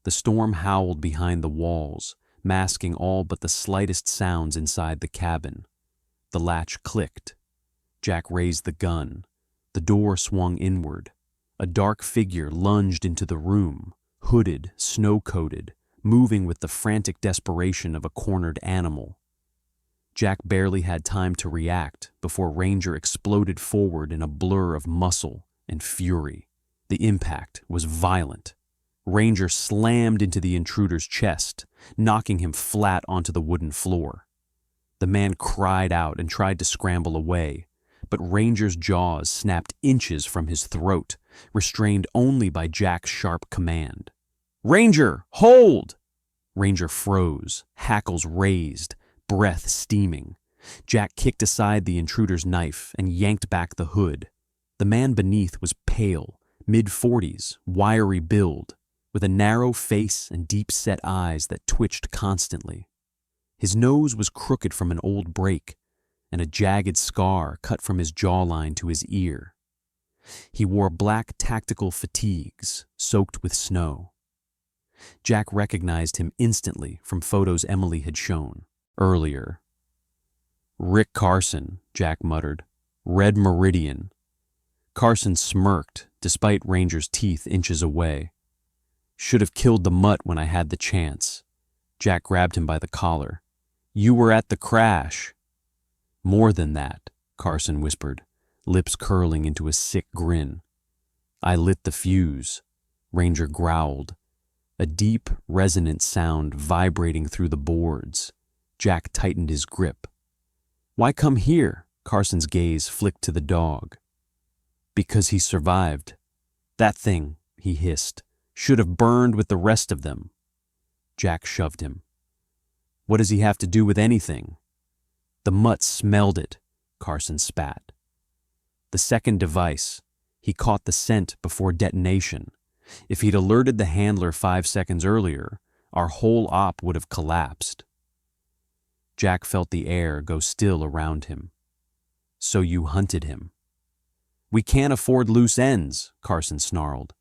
The storm howled behind the walls, masking all but the slightest sounds inside the cabin. The latch clicked. Jack raised the gun. The door swung inward. A dark figure lunged into the room, hooded, snow-coated, moving with the frantic desperation of a cornered animal. Jack barely had time to react before Ranger exploded forward in a blur of muscle and fury. The impact was violent. Ranger slammed into the intruder's chest, knocking him flat onto the wooden floor. The man cried out and tried to scramble away, but Ranger's jaws snapped inches from his throat, restrained only by Jack's sharp command. "Ranger, hold!" Ranger froze, hackles raised, breath steaming. Jack kicked aside the intruder's knife and yanked back the hood. The man beneath was pale, mid-40s, wiry build, with a narrow face and deep-set eyes that twitched constantly. His nose was crooked from an old break, and a jagged scar cut from his jawline to his ear. He wore black tactical fatigues, soaked with snow. Jack recognized him instantly from photos Emily had shown earlier. "Rick Carson," Jack muttered. "Red Meridian." Carson smirked, despite Ranger's teeth inches away. "Should have killed the mutt when I had the chance." Jack grabbed him by the collar. "You were at the crash." "More than that," Carson whispered, lips curling into a sick grin. "I lit the fuse," Ranger growled, a deep, resonant sound vibrating through the boards. Jack tightened his grip. "Why come here?" Carson's gaze flicked to the dog. "Because he survived. That thing," he hissed, "should have burned with the rest of them." Jack shoved him. "What does he have to do with anything?" "The mutt smelled it," Carson spat. "The second device. He caught the scent before detonation. If he'd alerted the handler 5 seconds earlier, our whole op would have collapsed." Jack felt the air go still around him. "So you hunted him." "We can't afford loose ends," Carson snarled,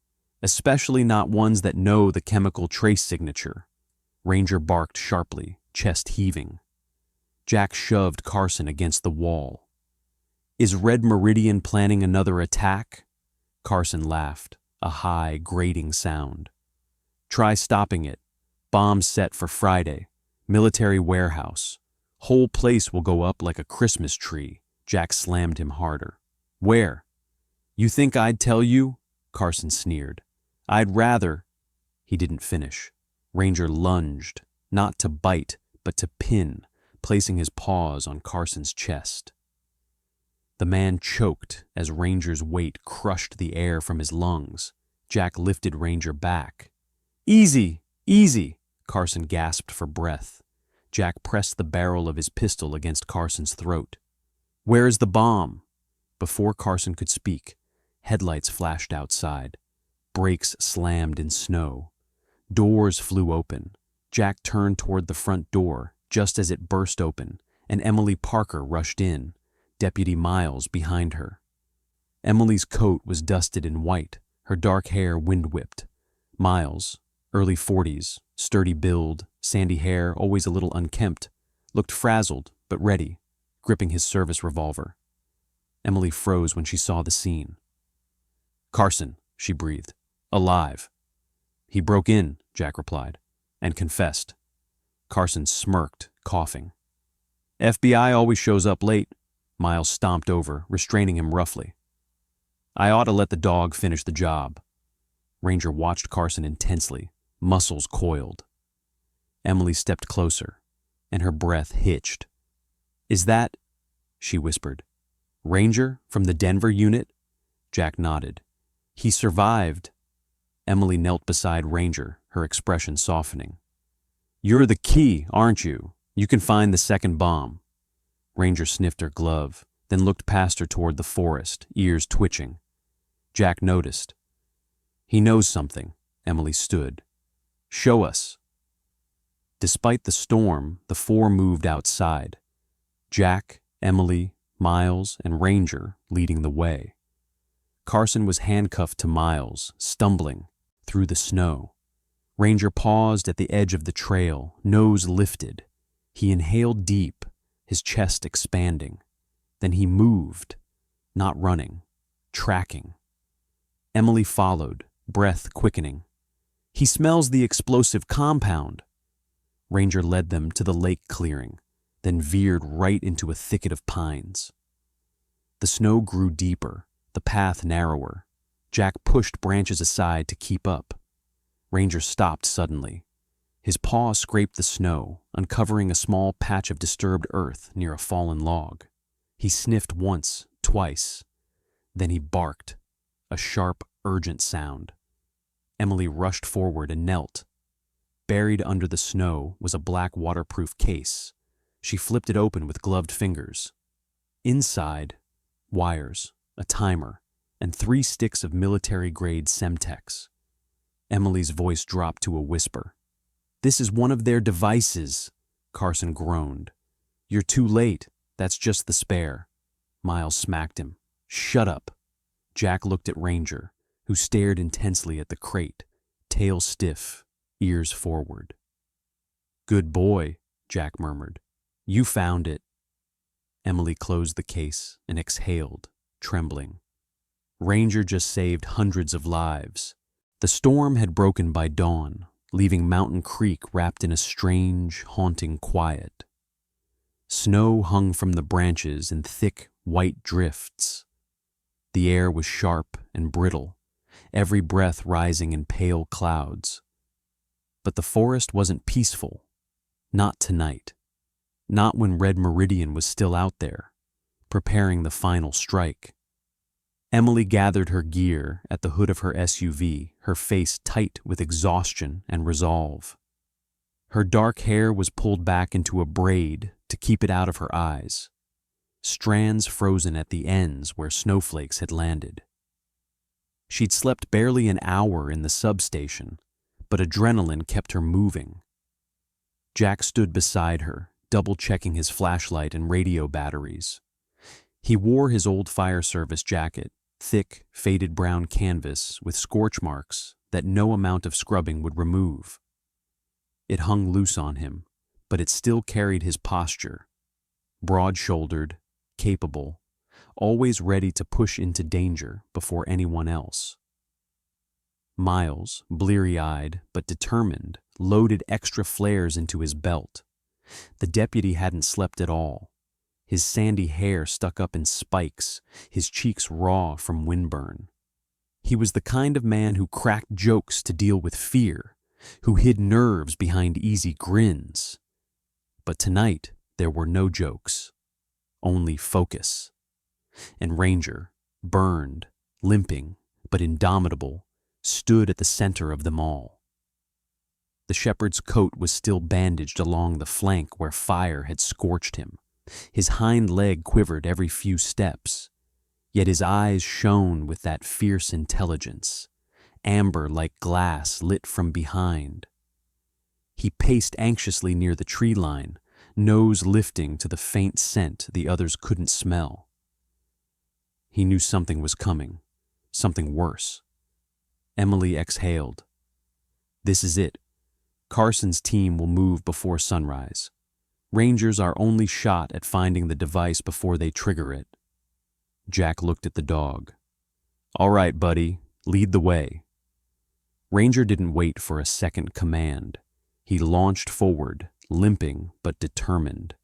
"especially not ones that know the chemical trace signature." Ranger barked sharply, chest heaving. Jack shoved Carson against the wall. "Is Red Meridian planning another attack?" Carson laughed, a high, grating sound. "Try stopping it. Bomb set for Friday. Military warehouse. Whole place will go up like a Christmas tree." Jack slammed him harder. "Where?" "You think I'd tell you?" Carson sneered. "I'd rather—" He didn't finish. Ranger lunged, not to bite, but to pin, placing his paws on Carson's chest. The man choked as Ranger's weight crushed the air from his lungs. Jack lifted Ranger back. "Easy, easy," Carson gasped for breath. Jack pressed the barrel of his pistol against Carson's throat. "Where is the bomb?" Before Carson could speak, headlights flashed outside. Brakes slammed in snow. Doors flew open. Jack turned toward the front door just as it burst open, and Emily Parker rushed in, Deputy Miles behind her. Emily's coat was dusted in white, her dark hair wind-whipped. Miles, early 40s, sturdy build, sandy hair, always a little unkempt, looked frazzled but ready, gripping his service revolver. Emily froze when she saw the scene. "Carson," she breathed. "Alive." "He broke in," Jack replied, "and confessed." Carson smirked, coughing. "FBI always shows up late." Miles stomped over, restraining him roughly. "I ought to let the dog finish the job." Ranger watched Carson intensely, muscles coiled. Emily stepped closer, and her breath hitched. "Is that—" she whispered. "Ranger from the Denver unit?" Jack nodded. "He survived." Emily knelt beside Ranger, her expression softening. "You're the key, aren't you? You can find the second bomb." Ranger sniffed her glove, then looked past her toward the forest, ears twitching. Jack noticed. "He knows something," Emily stood. "Show us." Despite the storm, the four moved outside. Jack, Emily, Miles, and Ranger leading the way. Carson was handcuffed to Miles, stumbling through the snow. Ranger paused at the edge of the trail, nose lifted. He inhaled deep, his chest expanding. Then he moved, not running, tracking. Emily followed, breath quickening. "He smells the explosive compound." Ranger led them to the lake clearing, then veered right into a thicket of pines. The snow grew deeper, the path narrower. Jack pushed branches aside to keep up. Ranger stopped suddenly. His paw scraped the snow, uncovering a small patch of disturbed earth near a fallen log. He sniffed once, twice. Then he barked, a sharp, urgent sound. Emily rushed forward and knelt. Buried under the snow was a black waterproof case. She flipped it open with gloved fingers. Inside, wires, a timer, and 3 sticks of military-grade Semtex. Emily's voice dropped to a whisper. "This is one of their devices," Carson groaned. "You're too late. That's just the spare." Miles smacked him. "Shut up." Jack looked at Ranger, who stared intensely at the crate, tail stiff, ears forward. "Good boy," Jack murmured. "You found it." Emily closed the case and exhaled, trembling. Ranger just saved hundreds of lives. The storm had broken by dawn, leaving Mountain Creek wrapped in a strange, haunting quiet. Snow hung from the branches in thick, white drifts. The air was sharp and brittle, every breath rising in pale clouds. But the forest wasn't peaceful. Not tonight. Not when Red Meridian was still out there, preparing the final strike. Emily gathered her gear at the hood of her SUV, her face tight with exhaustion and resolve. Her dark hair was pulled back into a braid to keep it out of her eyes, strands frozen at the ends where snowflakes had landed. She'd slept barely an hour in the substation, but adrenaline kept her moving. Jack stood beside her, double-checking his flashlight and radio batteries. He wore his old fire service jacket, thick, faded brown canvas with scorch marks that no amount of scrubbing would remove. It hung loose on him, but it still carried his posture. Broad-shouldered, capable, always ready to push into danger before anyone else. Miles, bleary-eyed but determined, loaded extra flares into his belt. The deputy hadn't slept at all. His sandy hair stuck up in spikes, his cheeks raw from windburn. He was the kind of man who cracked jokes to deal with fear, who hid nerves behind easy grins. But tonight, there were no jokes, only focus. And Ranger, burned, limping, but indomitable, stood at the center of them all. The shepherd's coat was still bandaged along the flank where fire had scorched him. His hind leg quivered every few steps, yet his eyes shone with that fierce intelligence, amber like glass lit from behind. He paced anxiously near the tree line, nose lifting to the faint scent the others couldn't smell. He knew something was coming, something worse. Emily exhaled. "This is it. Carson's team will move before sunrise. Rangers are only shot at finding the device before they trigger it." Jack looked at the dog. "All right, buddy, lead the way." Ranger didn't wait for a second command. He launched forward, limping but determined,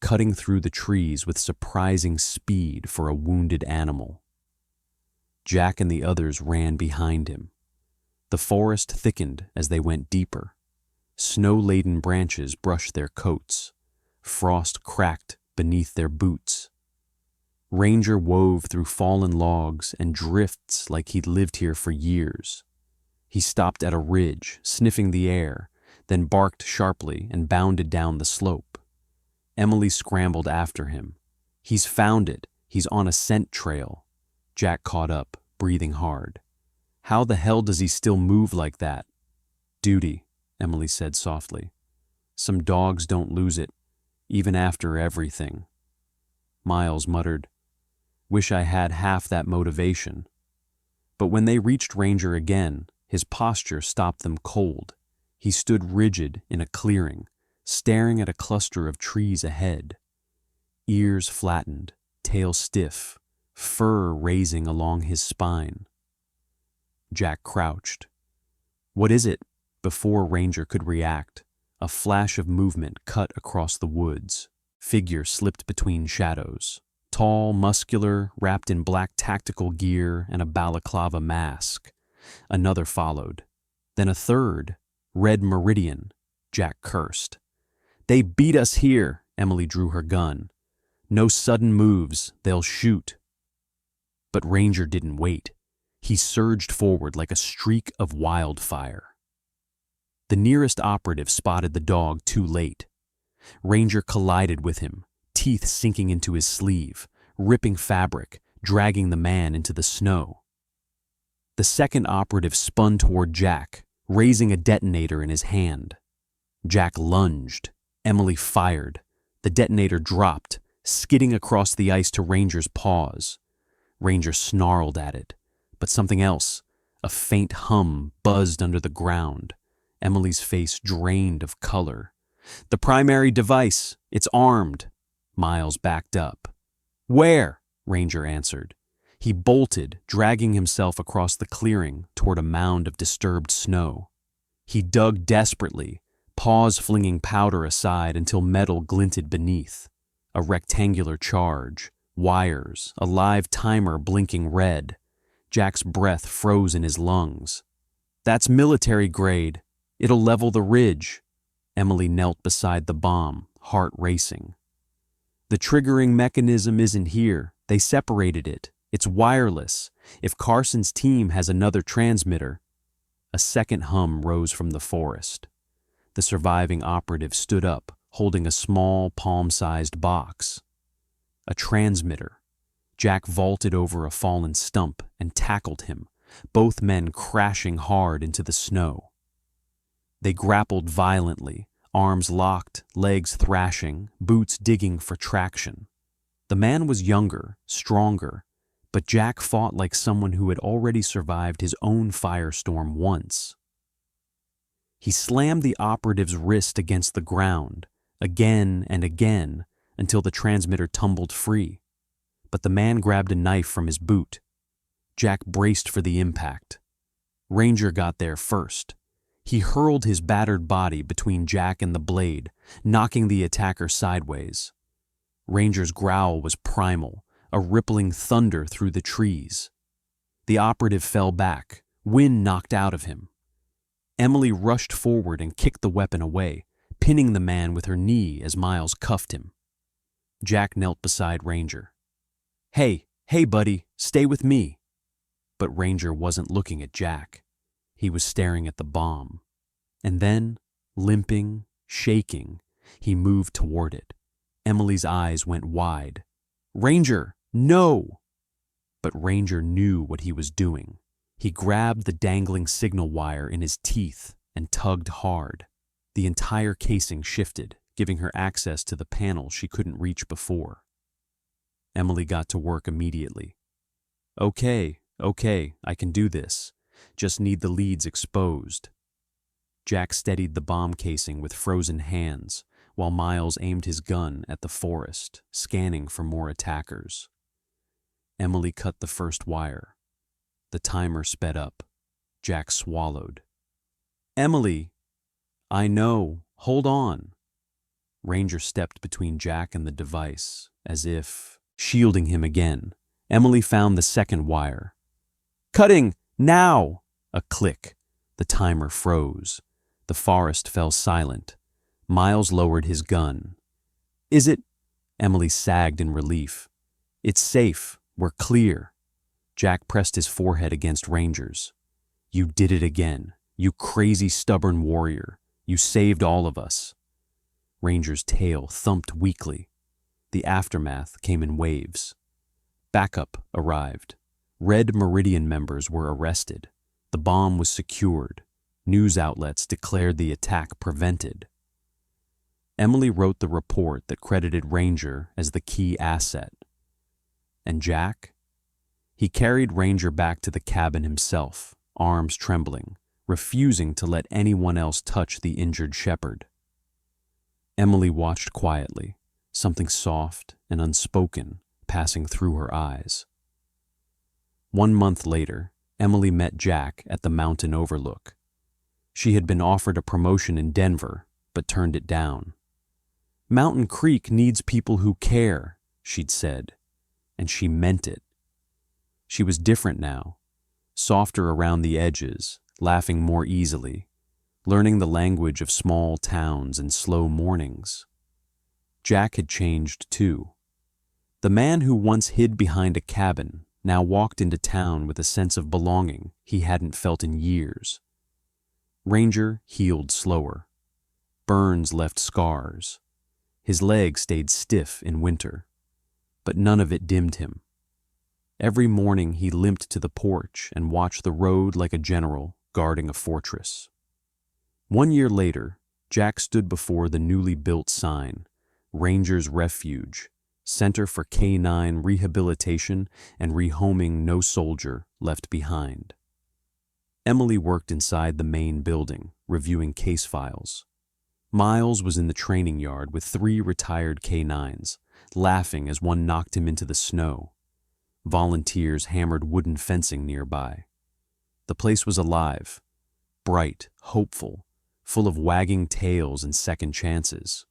cutting through the trees with surprising speed for a wounded animal. Jack and the others ran behind him. The forest thickened as they went deeper. Snow-laden branches brushed their coats. Frost cracked beneath their boots. Ranger wove through fallen logs and drifts like he'd lived here for years. He stopped at a ridge, sniffing the air, then barked sharply and bounded down the slope. Emily scrambled after him. "He's found it. He's on a scent trail." Jack caught up, breathing hard. How the hell does he still move like that? Duty, Emily said softly. Some dogs don't lose it, even after everything. Miles muttered, Wish I had half that motivation. But when they reached Ranger again, his posture stopped them cold. He stood rigid in a clearing, staring at a cluster of trees ahead. Ears flattened, tail stiff, fur raising along his spine. Jack crouched. What is it? Before Ranger could react, a flash of movement cut across the woods. Figure slipped between shadows. Tall, muscular, wrapped in black tactical gear and a balaclava mask. Another followed. Then a third. Red Meridian. Jack cursed. They beat us here, Emily drew her gun. No sudden moves, they'll shoot. But Ranger didn't wait. He surged forward like a streak of wildfire. The nearest operative spotted the dog too late. Ranger collided with him, teeth sinking into his sleeve, ripping fabric, dragging the man into the snow. The second operative spun toward Jack, raising a detonator in his hand. Jack lunged. Emily fired. The detonator dropped, skidding across the ice to Ranger's paws. Ranger snarled at it, but something else, a faint hum, buzzed under the ground. Emily's face drained of color. The primary device, it's armed. Miles backed up. Where? Ranger answered. He bolted, dragging himself across the clearing toward a mound of disturbed snow. He dug desperately, paws flinging powder aside until metal glinted beneath. A rectangular charge, wires, a live timer blinking red. Jack's breath froze in his lungs. That's military grade. It'll level the ridge. Emily knelt beside the bomb, heart racing. The triggering mechanism isn't here. They separated it. It's wireless. If Carson's team has another transmitter. A second hum rose from the forest. The surviving operative stood up, holding a small, palm-sized box. A transmitter. Jack vaulted over a fallen stump and tackled him, both men crashing hard into the snow. They grappled violently, arms locked, legs thrashing, boots digging for traction. The man was younger, stronger, but Jack fought like someone who had already survived his own firestorm once. He slammed the operative's wrist against the ground, again and again, until the transmitter tumbled free. But the man grabbed a knife from his boot. Jack braced for the impact. Ranger got there first. He hurled his battered body between Jack and the blade, knocking the attacker sideways. Ranger's growl was primal, a rippling thunder through the trees. The operative fell back, wind knocked out of him. Emily rushed forward and kicked the weapon away, pinning the man with her knee as Miles cuffed him. Jack knelt beside Ranger. Hey, buddy, stay with me. But Ranger wasn't looking at Jack. He was staring at the bomb. And then, limping, shaking, he moved toward it. Emily's eyes went wide. Ranger, no! But Ranger knew what he was doing. He grabbed the dangling signal wire in his teeth and tugged hard. The entire casing shifted, giving her access to the panel she couldn't reach before. Emily got to work immediately. Okay, I can do this. Just need the leads exposed. Jack steadied the bomb casing with frozen hands, while Miles aimed his gun at the forest, scanning for more attackers. Emily cut the first wire. The timer sped up. Jack swallowed. Emily! I know. Hold on. Ranger stepped between Jack and the device, as if shielding him again. Emily found the second wire. Cutting! Now! A click. The timer froze. The forest fell silent. Miles lowered his gun. Is it? Emily sagged in relief. It's safe. We're clear. Jack pressed his forehead against Ranger's. You did it again. You crazy, stubborn warrior. You saved all of us. Ranger's tail thumped weakly. The aftermath came in waves. Backup arrived. Red Meridian members were arrested. The bomb was secured. News outlets declared the attack prevented. Emily wrote the report that credited Ranger as the key asset. And Jack? He carried Ranger back to the cabin himself, arms trembling, refusing to let anyone else touch the injured shepherd. Emily watched quietly, something soft and unspoken passing through her eyes. 1 month later, Emily met Jack at the mountain overlook. She had been offered a promotion in Denver, but turned it down. "Mountain Creek needs people who care," she'd said, and she meant it. She was different now, softer around the edges, laughing more easily, learning the language of small towns and slow mornings. Jack had changed too. The man who once hid behind a cabin now walked into town with a sense of belonging he hadn't felt in years. Ranger healed slower. Burns left scars. His legs stayed stiff in winter, but none of it dimmed him. Every morning he limped to the porch and watched the road like a general guarding a fortress. 1 year later, Jack stood before the newly built sign, Ranger's Refuge, Center for Canine Rehabilitation and Rehoming No Soldier Left Behind. Emily worked inside the main building, reviewing case files. Miles was in the training yard with 3 retired canines, laughing as one knocked him into the snow. Volunteers hammered wooden fencing nearby. The place was alive, bright, hopeful, full of wagging tails and second chances.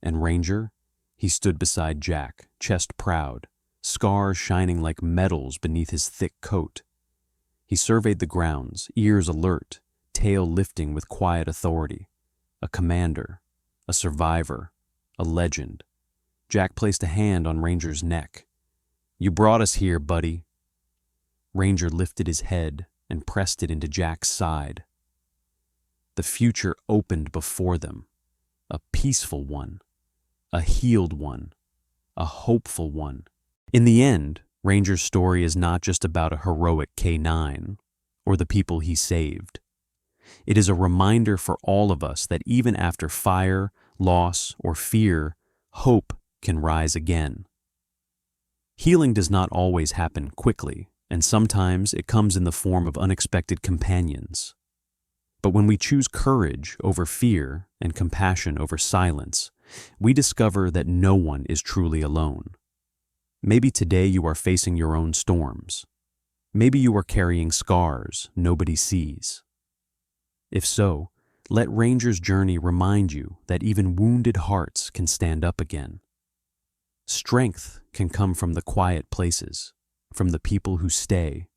And Ranger? He stood beside Jack, chest proud, scars shining like medals beneath his thick coat. He surveyed the grounds, ears alert, tail lifting with quiet authority. A commander, a survivor, a legend. Jack placed a hand on Ranger's neck. "You brought us here, buddy." Ranger lifted his head and pressed it into Jack's side. The future opened before them, a peaceful one, a healed one, a hopeful one. In the end, Ranger's story is not just about a heroic K9 or the people he saved. It is a reminder for all of us that even after fire, loss, or fear, hope can rise again. Healing does not always happen quickly, and sometimes it comes in the form of unexpected companions. But when we choose courage over fear and compassion over silence, we discover that no one is truly alone. Maybe today you are facing your own storms. Maybe you are carrying scars nobody sees. If so, let Ranger's journey remind you that even wounded hearts can stand up again. Strength can come from the quiet places, from the people who stay,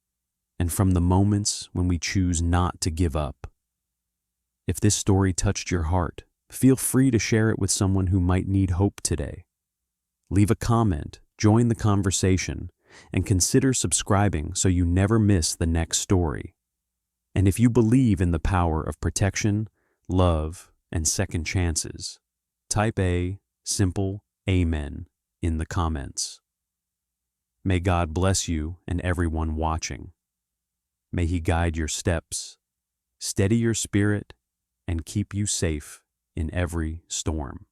and from the moments when we choose not to give up. If this story touched your heart, feel free to share it with someone who might need hope today. Leave a comment, join the conversation, and consider subscribing so you never miss the next story. And if you believe in the power of protection, love, and second chances, type a simple Amen in the comments. May God bless you and everyone watching. May He guide your steps, steady your spirit, and keep you safe in every storm.